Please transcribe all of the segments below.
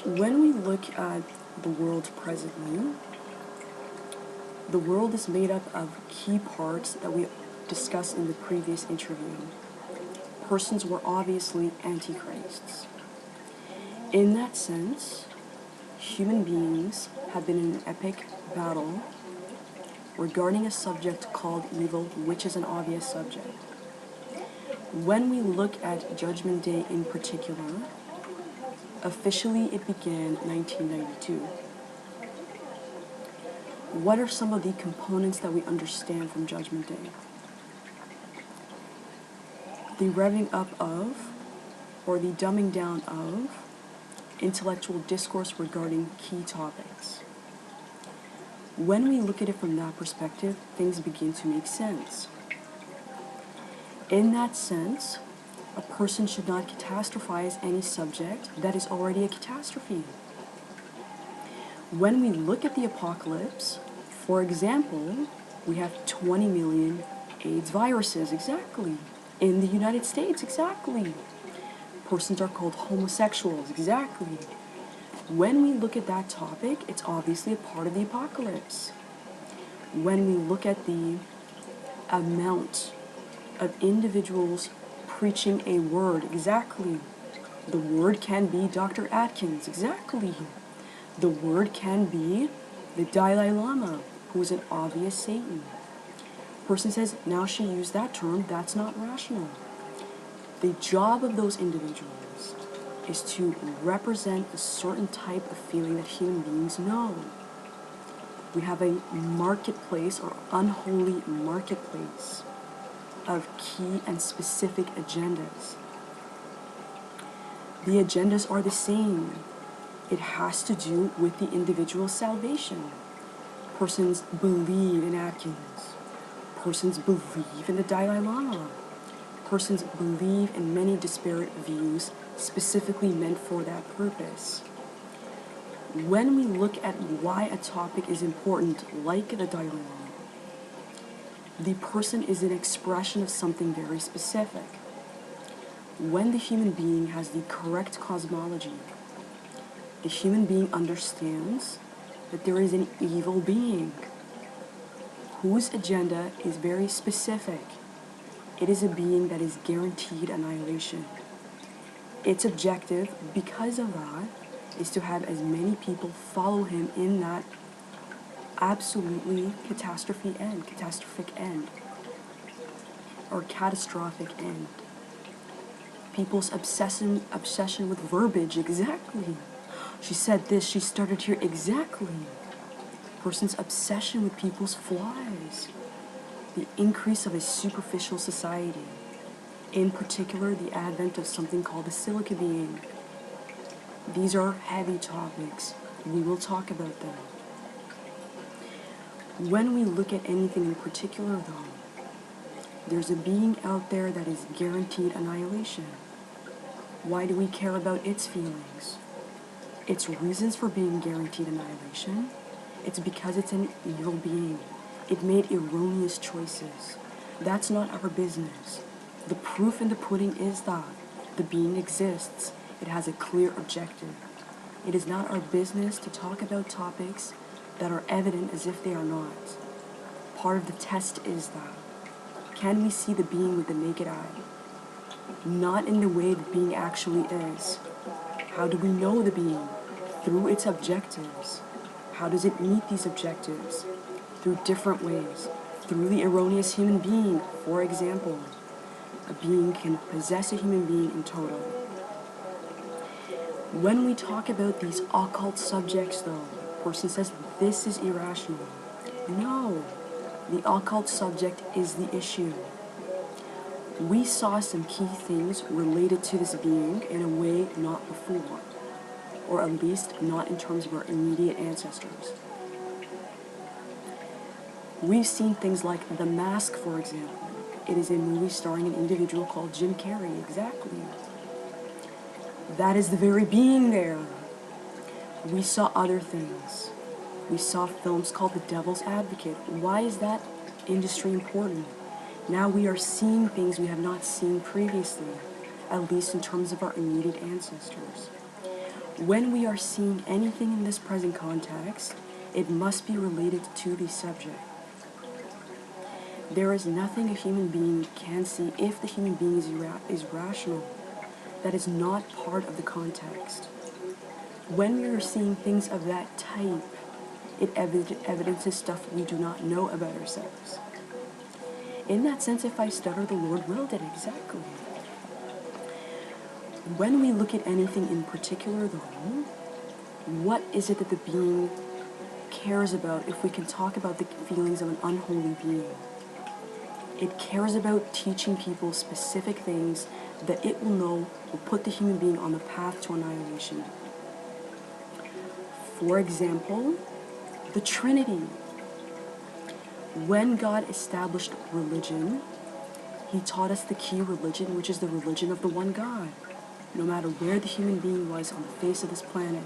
When we look at the world presently, the world is made up of key parts that we discussed in the previous interview. Persons were obviously antichrists. In that sense, human beings have been in an epic battle regarding a subject called evil, which is an obvious subject. When we look at Judgment Day in particular, officially it began 1992. What are some of the components that we understand from Judgment Day? The revving up of, or the dumbing down of, intellectual discourse regarding key topics. When we look at it from that perspective, things begin to make sense. In that sense, a person should not catastrophize any subject that is already a catastrophe. When we look at the apocalypse, for example, we have 20 million AIDS viruses, exactly. In the United States, exactly. Persons are called homosexuals, exactly. When we look at that topic, it's obviously a part of the apocalypse. When we look at the amount of individuals preaching a word, exactly. The word can be Dr. Atkins, exactly. The word can be the Dalai Lama, who is an obvious Satan. Person says, now she used that term, that's not rational. The job of those individuals is to represent a certain type of feeling that human beings know. We have a marketplace, or unholy marketplace, of key and specific agendas. The agendas are the same. It has to do with the individual's salvation. Persons believe in Atkins. Persons believe in the Dalai Lama. Persons believe in many disparate views specifically meant for that purpose. When we look at why a topic is important, like the Dalai Lama, the person is an expression of something very specific. When the human being has the correct cosmology, the human being understands that there is an evil being whose agenda is very specific. It is a being that is guaranteed annihilation. Its objective, because of that, is to have as many people follow him in that absolutely catastrophic end, or catastrophic end. People's obsession with verbiage, exactly. She said this, she started here, exactly. Person's obsession with people's flaws. The increase of a superficial society. In particular, the advent of something called the silica being. These are heavy topics. We will talk about them. When we look at anything in particular, though, there's a being out there that is guaranteed annihilation. Why do we care about its feelings? Its reasons for being guaranteed annihilation? It's because it's an evil being. It made erroneous choices. That's not our business. The proof in the pudding is that the being exists. It has a clear objective. It is not our business to talk about topics that are evident as if they are not. Part of the test is that, can we see the being with the naked eye? Not in the way the being actually is. How do we know the being? Through its objectives. How does it meet these objectives? Through different ways. Through the erroneous human being, for example. A being can possess a human being in total. When we talk about these occult subjects, though, a person says this is irrational. No, the occult subject is the issue. We saw some key things related to this being in a way not before, or at least not in terms of our immediate ancestors. We've seen things like The Mask, for example. It is a movie starring an individual called Jim Carrey, exactly. That is the very being there. We saw other things. We saw films called The Devil's Advocate. Why is that industry important? Now we are seeing things we have not seen previously, at least in terms of our immediate ancestors. When we are seeing anything in this present context, it must be related to the subject. There is nothing a human being can see if the human being is rational that is not part of the context. When we are seeing things of that type, it evidences stuff we do not know about ourselves. In that sense, if I stutter, the Lord willed it, exactly. When we look at anything in particular, though, what is it that the being cares about if we can talk about the feelings of an unholy being? It cares about teaching people specific things that it will know will put the human being on the path to annihilation. For example, the Trinity. When God established religion, He taught us the key religion, which is the religion of the one God. No matter where the human being was on the face of this planet,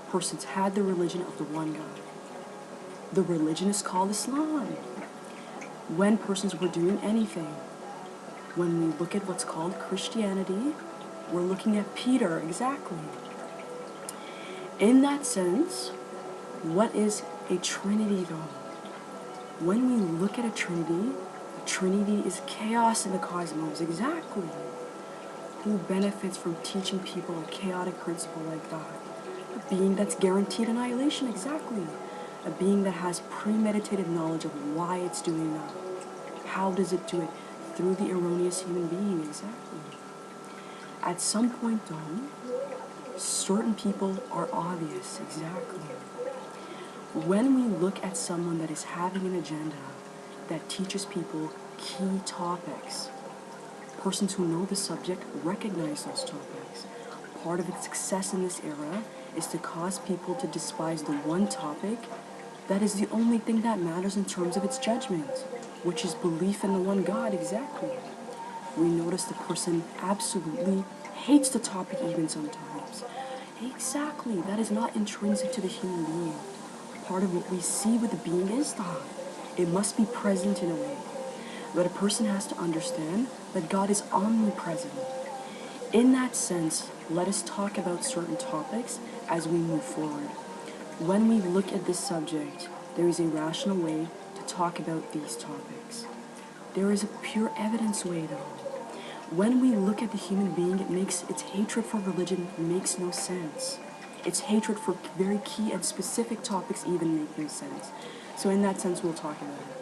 persons had the religion of the one God. The religion is called Islam. When persons were doing anything, when we look at what's called Christianity, we're looking at Peter, exactly. In that sense, what is a Trinity, though? When we look at a Trinity is chaos in the cosmos, exactly. Who benefits from teaching people a chaotic principle like that? A being that's guaranteed annihilation, exactly. A being that has premeditated knowledge of why it's doing that. How does it do it? Through the erroneous human being, exactly. At some point, though, certain people are obvious, exactly. When we look at someone that is having an agenda that teaches people key topics, persons who know the subject recognize those topics. Part of its success in this era is to cause people to despise the one topic that is the only thing that matters in terms of its judgment, which is belief in the one God, exactly. We notice the person absolutely hates the topic even sometimes. Exactly, that is not intrinsic to the human being. Part of what we see with the being is that. It must be present in a way. But a person has to understand that God is omnipresent. In that sense, let us talk about certain topics as we move forward. When we look at this subject, there is a rational way to talk about these topics. There is a pure evidence way, though. When we look at the human being, its hatred for religion makes no sense. Its hatred for very key and specific topics even make no sense. So in that sense, we'll talk about it.